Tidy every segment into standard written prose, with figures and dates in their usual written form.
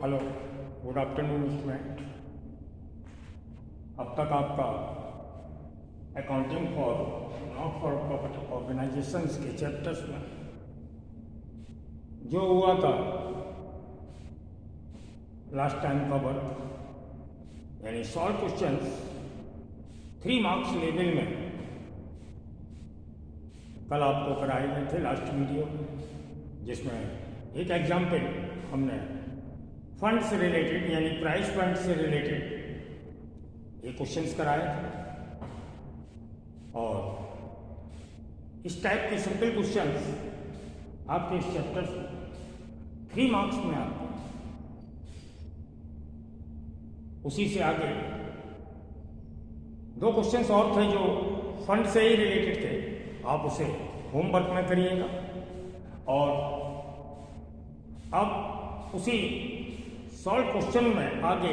Hello, good afternoon student. अब तक आपका accounting for not for profit organisations के चैप्टर्स में जो हुआ था लास्ट टाइम कवर, यानी सॉल्व क्वेश्चंस 3 मार्क्स लेवल में कल आपको कराए गए थे लास्ट वीडियो में, जिसमें एक एग्जाम्पल हमने फंड से रिलेटेड यानी प्राइस फंड से रिलेटेड ये क्वेश्चंस कराए थे। और इस टाइप के सिंपल क्वेश्चंस आपके इस चैप्टर 3 मार्क्स में आते हैं। उसी से आगे 2 क्वेश्चंस और थे जो फंड से ही रिलेटेड थे, आप उसे होमवर्क में करिएगा। और अब उसी सॉल्व क्वेश्चन में आगे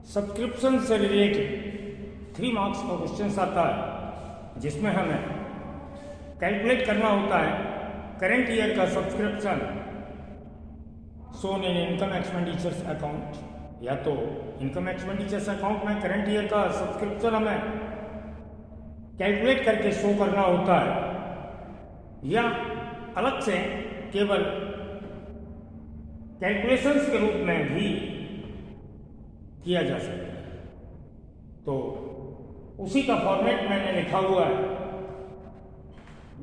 सब्सक्रिप्शन से रिलेटेड 3 मार्क्स का क्वेश्चन आता है, जिसमें हमें कैलकुलेट करना होता है करंट ईयर का subscription shown in income expenditures account, या तो इनकम एक्सपेंडिचर्स अकाउंट में करंट ईयर का सब्सक्रिप्शन हमें कैलकुलेट करके शो करना होता है, या अलग से केवल कैलकुलेशंस के रूप में भी किया जा सकता है। तो उसी का फॉर्मेट मैंने लिखा हुआ है।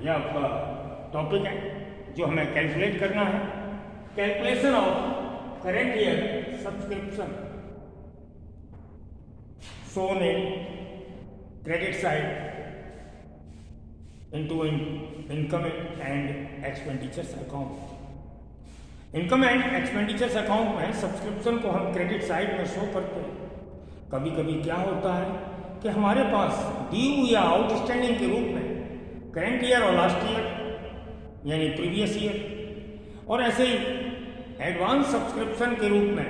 यह आपका टॉपिक है जो हमें कैलकुलेट करना है, calculation of current year subscription shown in credit side into income and expenditures account. Income and expenditures account में सब्सक्रिप्शन को हम क्रेडिट साइड में शो करते हैं। कभी कभी क्या होता है कि हमारे पास ड्यू या आउटस्टैंडिंग के रूप में करंट ईयर और लास्ट ईयर यानी प्रीवियस ईयर, और ऐसे ही एडवांस सब्सक्रिप्शन के रूप में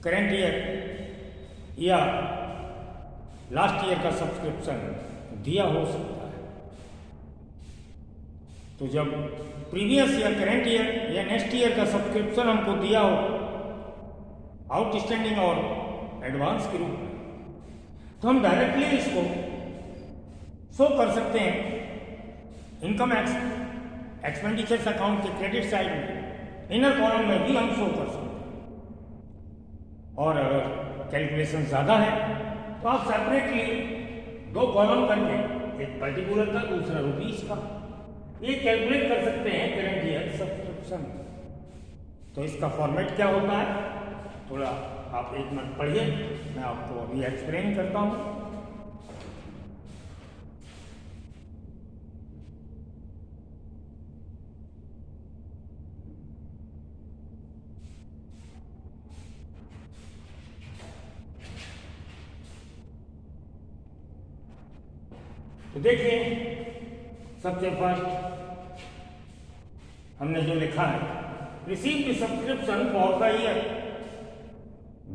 करंट ईयर या लास्ट ईयर का सब्सक्रिप्शन दिया हो सकता है। तो जब प्रीवियस ईयर, करंट ईयर या नेक्स्ट ईयर का सब्सक्रिप्शन हमको दिया हो आउटस्टैंडिंग और एडवांस के रूप में, तो हम डायरेक्टली इसको शो कर सकते हैं इनकम एक्सपेंडिचर्स अकाउंट के क्रेडिट साइड में, इनर कॉलम में भी हम शो कर सकते हैं। और अगर कैलकुलेशन ज़्यादा है तो आप सेपरेटली 2 कॉलम करके, एक पर्टिकुलर का दूसरा रुपीस का, ये कैलकुलेट कर सकते हैं करंट ईयर सब्सक्रिप्शन। तो इसका फॉर्मेट क्या होता है, थोड़ा आप 1 मिनट पढ़िए, मैं आपको अभी एक्सप्लेन करता हूँ। तो देखिए, सबसे फर्स्ट हमने जो लिखा है, receive the subscription for the year.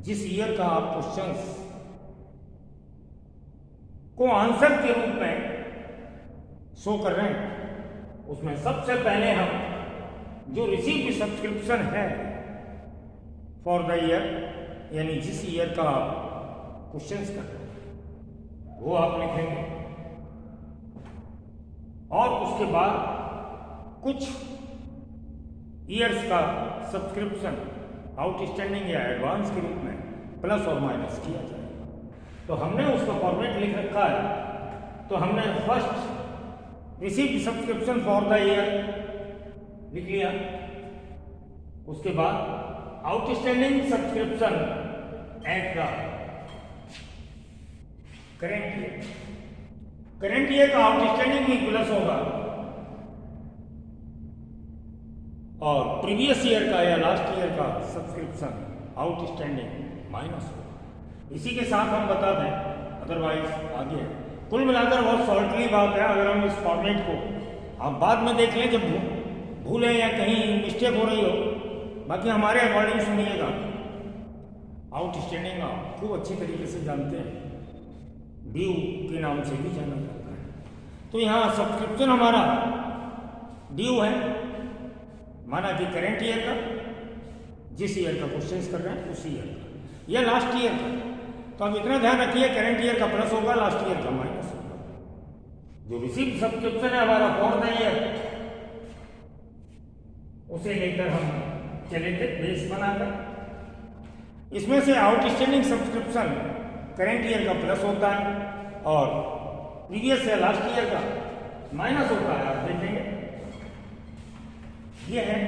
जिस ईयर का आप क्वेश्चंस को आंसर के रूप में शो कर रहे हैं, उसमें सबसे पहले हम जो रिसीव द सब्सक्रिप्शन है फॉर द ईयर, यानी जिस ईयर का आप क्वेश्चंस कर रहे हैं वो आप लिखेंगे। और उसके बाद कुछ ईयर्स का सब्सक्रिप्शन आउटस्टैंडिंग या एडवांस के रूप में प्लस और माइनस किया जाएगा। तो हमने उसका फॉर्मेट लिख रखा है। तो हमने first receive subscription for the year लिख लिया, उसके बाद outstanding subscription at the current year. Current year का आउटस्टैंडिंग भी प्लस होगा और प्रीवियस ईयर का या लास्ट ईयर का सब्सक्रिप्शन आउटस्टैंडिंग माइनस होगा। इसी के साथ हम बता दें, अदरवाइज आगे कुल मिलाकर बहुत शॉर्टली बात है। अगर हम इस फॉर्मेट को आप बाद में देख लें, जब भूलें या कहीं मिस्टेक हो रही हो, बाकी हमारे अकॉर्डिंग सुनिएगा। आउटस्टैंडिंग आप खूब अच्छी तरीके से जानते हैं, ड्यू के नाम से भी जाना जाता है। तो यहाँ सब्सक्रिप्शन हमारा ड्यू है, माना कि करंट ईयर का, जिस ईयर का क्वेश्चंस कर रहे हैं उसी ईयर का या लास्ट ईयर का। तो अब इतना ध्यान रखिए, करंट ईयर का प्लस होगा, लास्ट ईयर का माइनस होगा। जो रिसीव सब्सक्रिप्शन है हमारा फॉर द ईयर, उसे लेकर हम चले थे बेस बनाकर। इसमें से आउटस्टैंडिंग सब्सक्रिप्शन करंट ईयर का प्लस होता है और प्रीवियस या लास्ट ईयर का माइनस होता है। आप देखेंगे ये है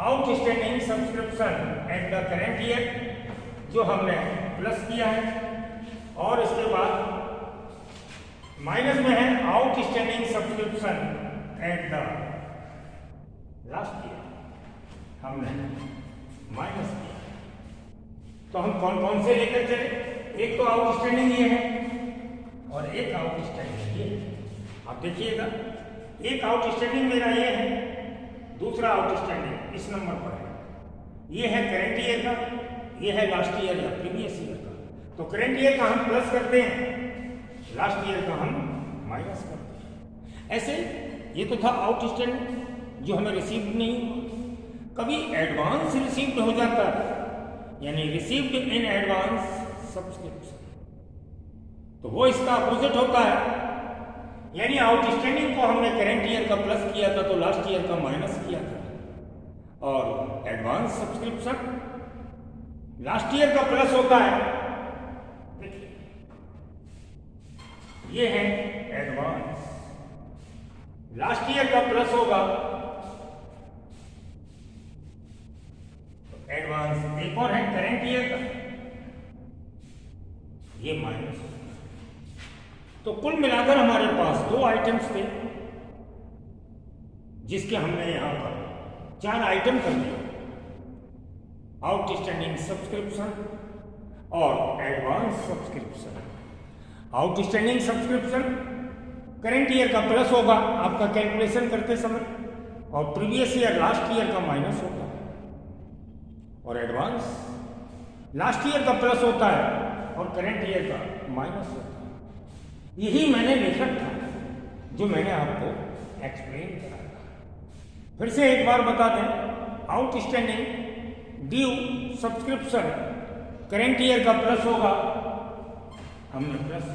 outstanding subscription at the current year, जो हमने प्लस किया है, और इसके बाद माइनस में है outstanding subscription at the last year, हमने माइनस किया। तो हम कौन कौन से लेकर चले? एक तो आउटस्टैंडिंग ये है और एक आउटस्टैंडिंग ये है। आप देखिएगा, एक आउटस्टैंडिंग मेरा ये है, दूसरा आउटस्टैंडिंग इस नंबर पर है। ये है करंट ईयर का, ये है लास्ट ईयर या प्रीवियस ईयर का। तो करंट ईयर का हम प्लस करते हैं, लास्ट ईयर का हम माइनस करते हैं। ऐसे ये तो था आउटस्टैंडिंग जो हमें रिसीव्ड नहीं हुआ। कभी एडवांस रिसीव्ड हो जाता है, यानी रिसीव्ड इन एडवांस सब्सक्रिप्शन, तो वो इसका अपोजिट होता है। यानी आउटस्टैंडिंग को हमने करंट ईयर का प्लस kiya था तो लास्ट ईयर का माइनस किया था, और एडवांस सब्सक्रिप्शन लास्ट ईयर का प्लस होता है। देखिए ये है एडवांस, लास्ट ईयर का प्लस होगा एडवांस। एक और है करंट ईयर का, ये माइनस। तो कुल मिलाकर हमारे पास दो आइटम्स थे, जिसके हमने यहां पर 4 आइटम कर दिए, आउटस्टैंडिंग सब्सक्रिप्शन और advance subscription. Outstanding subscription current year का प्लस होगा आपका कैलकुलेशन करते समय, और प्रीवियस ईयर लास्ट ईयर का माइनस होता है। और एडवांस लास्ट ईयर का प्लस होता है और करंट ईयर का माइनस होता है। यही मैंने लिखा था, जो मैंने आपको एक्सप्लेन करा था। फिर से एक बार बता दें, outstanding due subscription current year का प्लस होगा, हमने प्लस।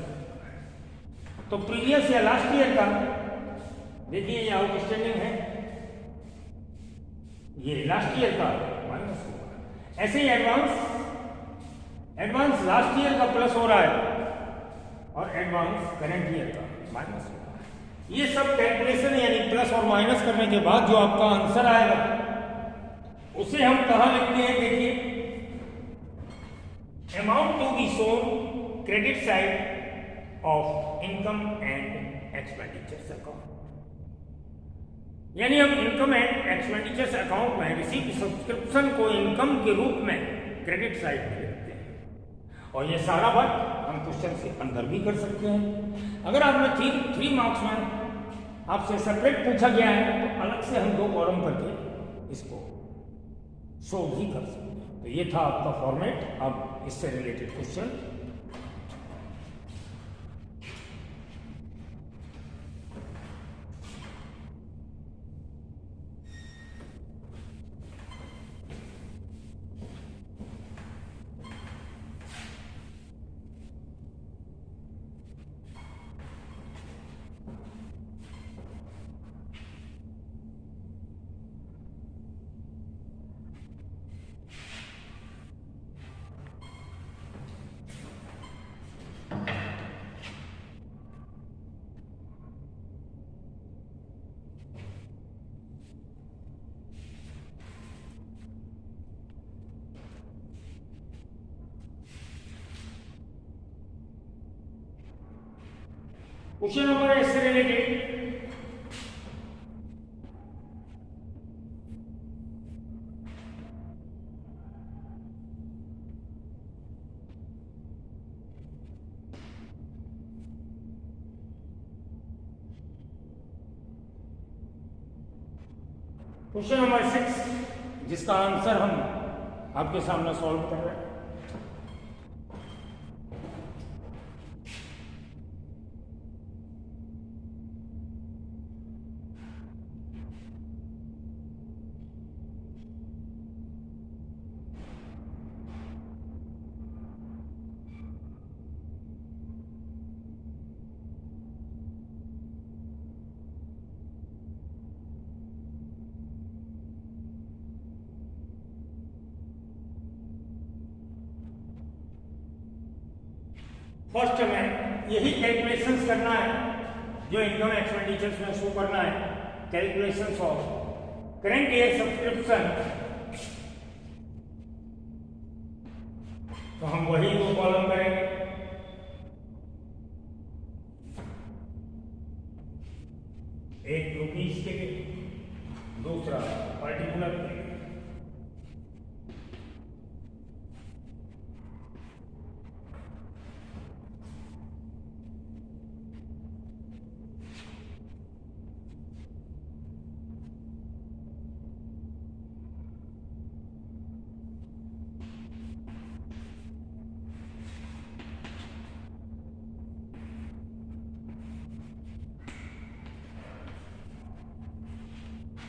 तो प्रीवियस या लास्ट ईयर का, देखिए ये आउटस्टैंडिंग है, ये लास्ट ईयर का माइनस होगा। ऐसे ही एडवांस लास्ट ईयर का प्लस हो रहा है और एडवांस करंट ईयर का माइनस हो रहा है। ये सब कैलकुलेशन यानी प्लस और माइनस करने के बाद जो आपका आंसर आएगा, उसे हम कहां लिखते हैं? देखिए, amount to be shown credit side of income and expenditures account. यानी हम इनकम एंड एक्सपेंडिचर्स अकाउंट में रिसीव सब्सक्रिप्शन को इनकम के रूप में क्रेडिट साइड में लिखते हैं। और ये सारा वर्क हम क्वेश्चन के अंदर भी कर सकते हैं। अगर आपने 3 मार्क्स में आपसे सेपरेट पूछा गया है तो अलग से हम 2 कॉलम करके इसको शो भी कर सकते हैं। तो ये था आपका फॉर्मेट। अब इससे रिलेटेड क्वेश्चन, क्वेश्चन नंबर इससे रिलेटेड, क्वेश्चन नंबर 6, जिसका आंसर हम आपके सामने सॉल्व कर रहे हैं। फर्स्ट हमें यही कैलकुलेशंस करना है जो इनकम एक्सपेंडिचर्स में शो करना है, calculations of current year subscription. तो हम वही दो कॉलम करेंगे। एक रुपीस के लिए, दूसरा पर्टिकुलर के लिए।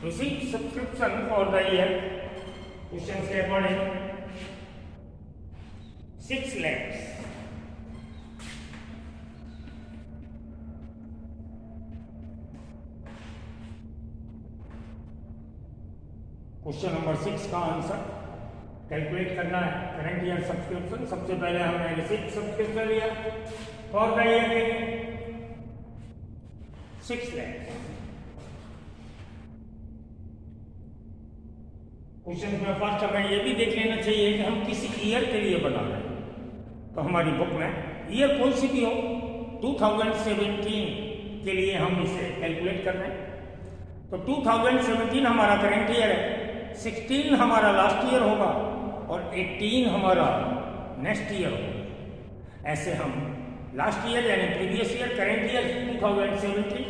Receive subscription for the year, questions के अकॉर्डिंग 6 lakhs। क्वेश्चन नंबर 6 का आंसर कैलकुलेट करना है करंट ईयर सब्सक्रिप्शन। सबसे पहले हमने रिसीव सब्सक्रिप्शन लिया फॉर द ईयर के 6 lakhs। क्वेश्चन में फर्स्ट हमें ये भी देख लेना चाहिए कि हम किसी ईयर के लिए बना रहे हैं। तो हमारी बुक में ईयर कौन सी भी हो, 2017 के लिए हम इसे कैलकुलेट कर रहे हैं। तो 2017 हमारा करंट ईयर है, 16 हमारा लास्ट ईयर होगा और 18 हमारा नेक्स्ट ईयर होगा। ऐसे हम लास्ट ईयर यानी प्रीवियस ईयर, करंट ईयर 2017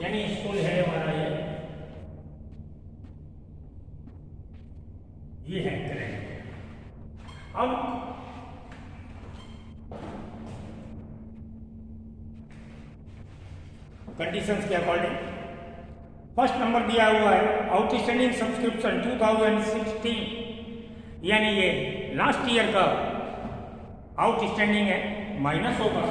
यानी स्कूल है हमारा ये है करंट। अब कंडीशंस के अकॉर्डिंग फर्स्ट नंबर दिया हुआ है आउटस्टैंडिंग सब्सक्रिप्शन 2016, यानी ये लास्ट ईयर का आउटस्टैंडिंग है, माइनस होगा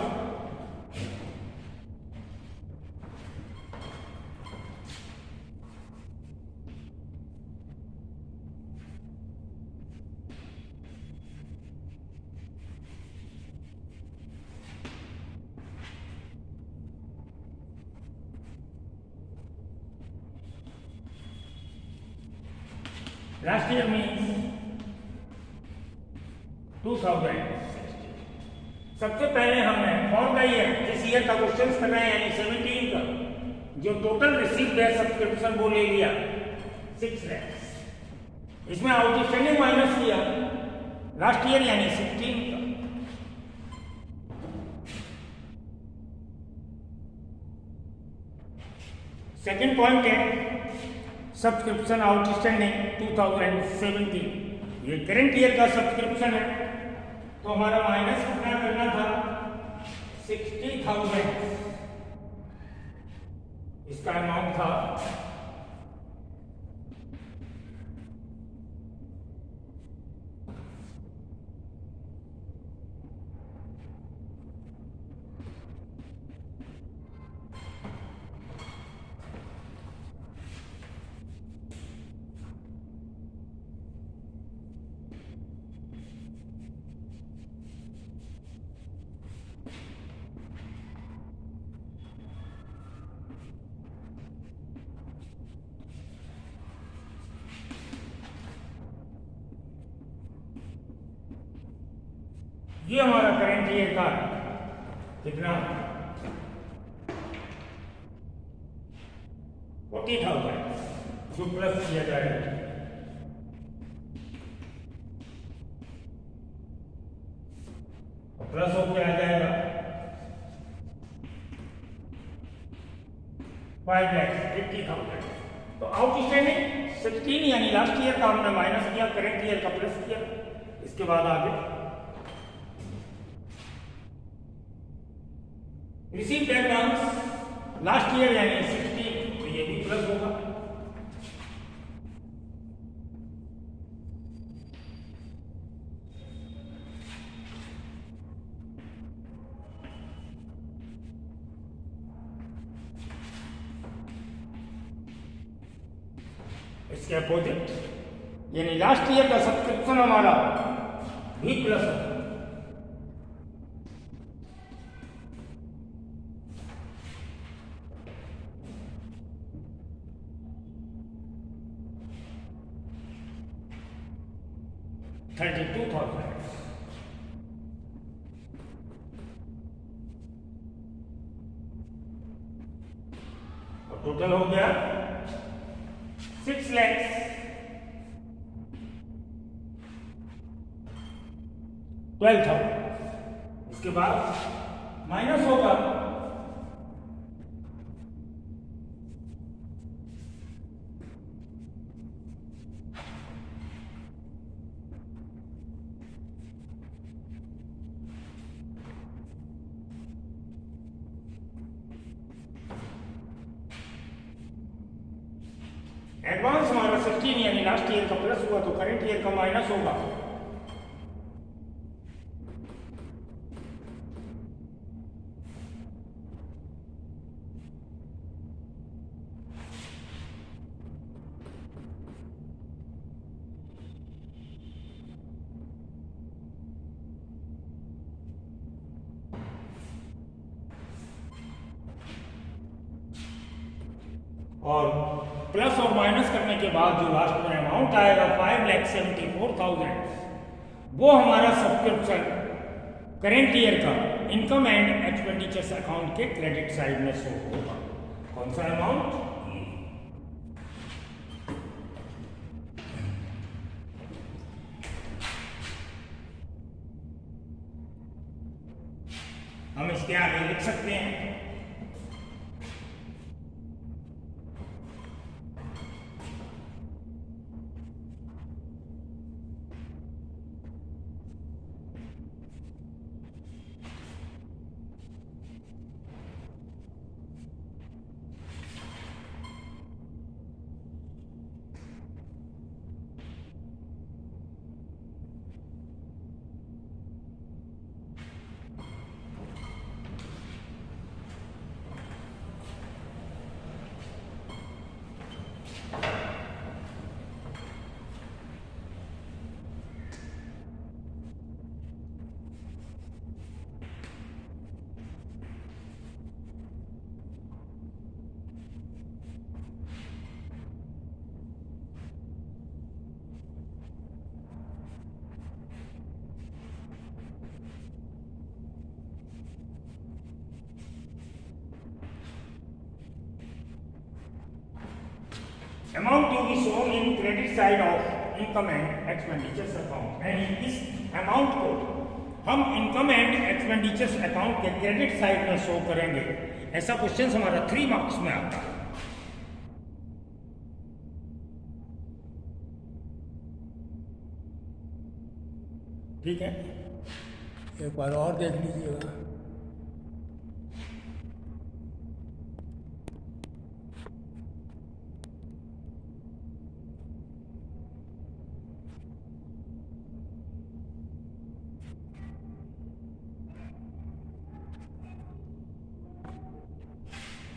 लास्ट ईयर मीन्स 2016। सबसे पहले हमने फॉर द ईयर, जिस ईयर का क्वेश्चन कर रहे हैं यानी 17 का, जो टोटल रिसीव है सब्सक्रिप्शन वो ले लिया 6 lakhs। इसमें आउटस्टैंडिंग माइनस किया लास्ट ईयर यानी 16 का। सेकेंड पॉइंट है सब्सक्रिप्शन आउटस्टैंडिंग 2017, ये करंट ईयर का सब्सक्रिप्शन है। तो हमारा माइनस कितना करना था, 60,000 इसका अमाउंट था। ये हमारा करंट ईयर का कितना 40,000 जो प्लस किया जाएगा। प्लस होकर आ जाएगा 5,50,000। तो आउटस्टैंडिंग 16 यानी लास्ट ईयर का हमने माइनस किया, करंट ईयर का प्लस किया। इसके बाद आगे रिसीव्ड एडवांस लास्ट ईयर यानी 16, तो ये भी प्लस होगा। इसके अपोजिट यानी लास्ट ईयर का सब्सक्रिप्शन हमारा भी प्लस होगा। 32,000 और टोटल हो गया 6,12,000। इसके बाद माइनस होगा एडवांस हमारा 16 यानी लास्ट ईयर का प्लस हुआ तो करंट ईयर का माइनस होगा। और प्लस और माइनस करने के बाद जो लास्ट में अमाउंट आएगा 5,74,000 वो हमारा सब्सक्रिप्शन करेंट ईयर का इनकम एंड एक्सपेंडिचर्स अकाउंट के क्रेडिट साइड में शो होगा। कौन सा अमाउंट? हम इसके आगे लिख सकते हैं amount to be shown in credit side of income and expenditures account यानी इस अमाउंट को हम इनकम एंड एक्सपेंडिचर्स अकाउंट के क्रेडिट साइड में शो करेंगे। ऐसा क्वेश्चन हमारा 3 मार्क्स में आता है। ठीक है, एक बार और देख लीजिएगा।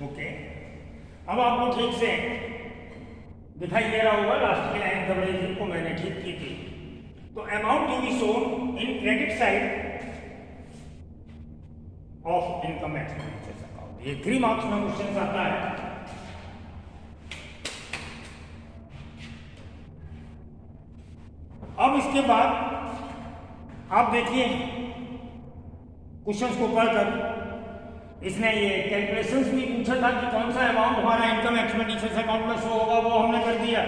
ओके, अब आपको ठीक से दिखाई दे रहा होगा लास्ट की लाइन कवरेज जिनको मैंने ठीक की थी। तो amount to be shown in credit side of income expenditures account, ये 3 मार्क्स में क्वेश्चन आता है। अब इसके बाद आप देखिए क्वेश्चंस को पढ़कर इसने ये कैलकुलेशंस भी पूछा था कि कौन सा अमाउंट हमारा इनकम एक्सपेंडिचर्स अकाउंट में शो होगा, वो हमने कर दिया।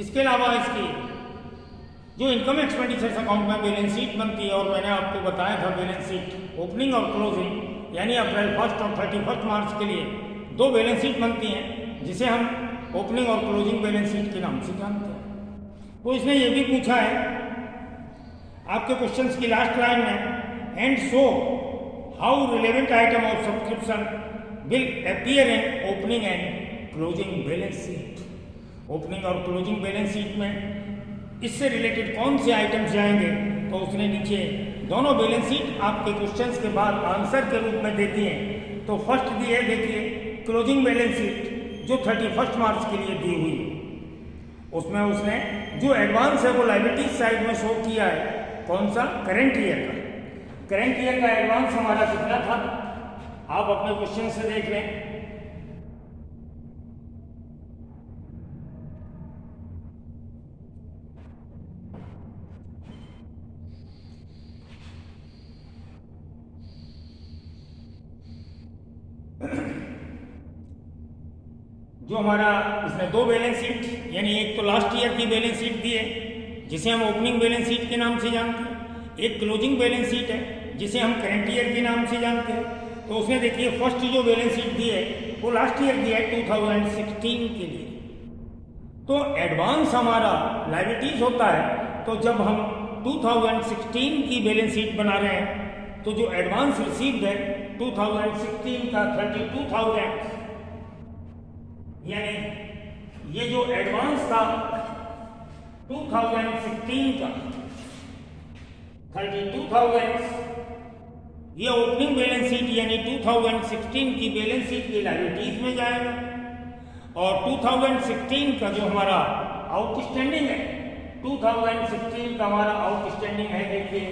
इसके अलावा इसकी जो इनकम एक्सपेंडिचर्स अकाउंट में बैलेंस शीट बनती है, और मैंने आपको बताया था बैलेंस शीट ओपनिंग और क्लोजिंग यानी अप्रैल 1 और 31 मार्च के लिए 2 बैलेंस शीट बनती हैं जिसे हम ओपनिंग और क्लोजिंग बैलेंस शीट के नाम से जानते हैं। तो इसने ये भी पूछा है आपके क्वेश्चंस की लास्ट लाइन में, and so how relevant item of subscription will appear in opening and closing balance sheet। Opening और क्लोजिंग बैलेंस शीट में इससे रिलेटेड कौन से आइटम्स जाएंगे, तो उसने नीचे दोनों बैलेंस शीट आपके क्वेश्चंस के बाद आंसर के रूप में देती हैं। तो फर्स्ट दी है, देखिए क्लोजिंग बैलेंस शीट जो 31 मार्च के लिए दी हुई है, उसमें उसने जो एडवांस है वो लायबिलिटीज साइड में शो किया है। कौन सा? करेंट ईयर का। करेंट ईयर का एडवांस हमारा कितना था, आप अपने क्वेश्चन से देख लें। जो हमारा इसमें दो बैलेंस शीट, यानी एक तो लास्ट ईयर की बैलेंस शीट दी है जिसे हम ओपनिंग बैलेंस शीट के नाम से जानते हैं, एक क्लोजिंग बैलेंस शीट है जिसे हम करंट ईयर के नाम से जानते हैं। तो उसमें देखिए फर्स्ट जो बैलेंस शीट दी है वो लास्ट ईयर दी है 2016 के लिए। तो एडवांस हमारा लायबिलिटीज होता है, तो जब हम 2016 की बैलेंस शीट बना रहे हैं तो जो एडवांस रिसीव्ड है 2016 का 32,000, यानी ये जो एडवांस था 2016 का 32,000, ये ओपनिंग बैलेंस शीट यानी 2016 की बैलेंस शीट की लायबिलिटीज में जाएगा। और 2016 का जो हमारा आउटस्टैंडिंग है, 2016 का हमारा आउटस्टैंडिंग है, देखिए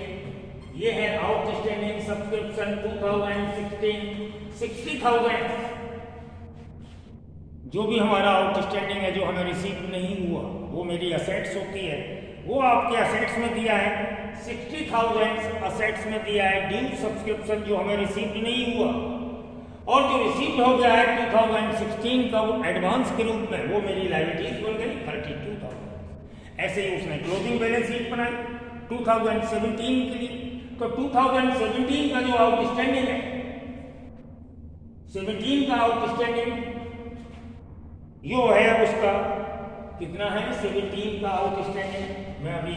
ये है आउटस्टैंडिंग सब्सक्रिप्शन 2016 60,000। जो भी हमारा आउटस्टैंडिंग है जो हमें रिसीव नहीं हुआ वो मेरी असेट्स होती है, वो आपके असेट्स में दिया है 60,000 असेट्स में दिया है ड्यू सब्सक्रिप्शन जो हमें रिसीव नहीं हुआ। और जो रिसीव हो गया है 2016 का वो एडवांस के रूप में, वो मेरी लायबिलिटीज बन गई 32,000। ऐसे ही उसने क्लोजिंग बैलेंस शीट बनाई 2017 के लिए। तो 2017 का जो आउटस्टैंडिंग है, 17 का आउटस्टैंडिंग यो है उसका कितना है, 17 का आउटस्टैंडिंग मैं अभी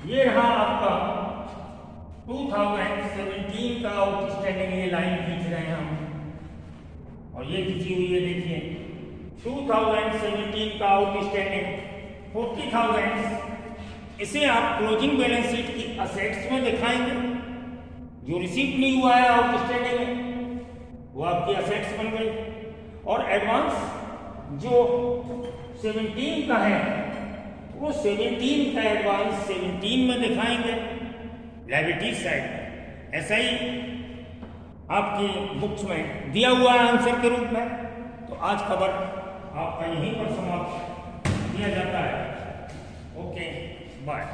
ये रहा आपका 2017 का आउटस्टैंडिंग, ये लाइन खींच रहे हैं हम और ये खींची हुई है, देखिए 2017 का आउटस्टैंडिंग 40,000। इसे आप क्लोजिंग बैलेंस शीट की असेट्स में दिखाएंगे। जो रिसीव नहीं हुआ है आउटस्टैंडिंग में वो आपकी असेट्स बन गई। और एडवांस जो 17 का है वो 17 का एडवांस 17 में दिखाएंगे लायबिलिटी साइड। ऐसा ही आपकी बुक्स में दिया हुआ है आंसर के रूप में। तो आज खबर आपका यहीं पर समाप्त किया जाता है। Okay bye.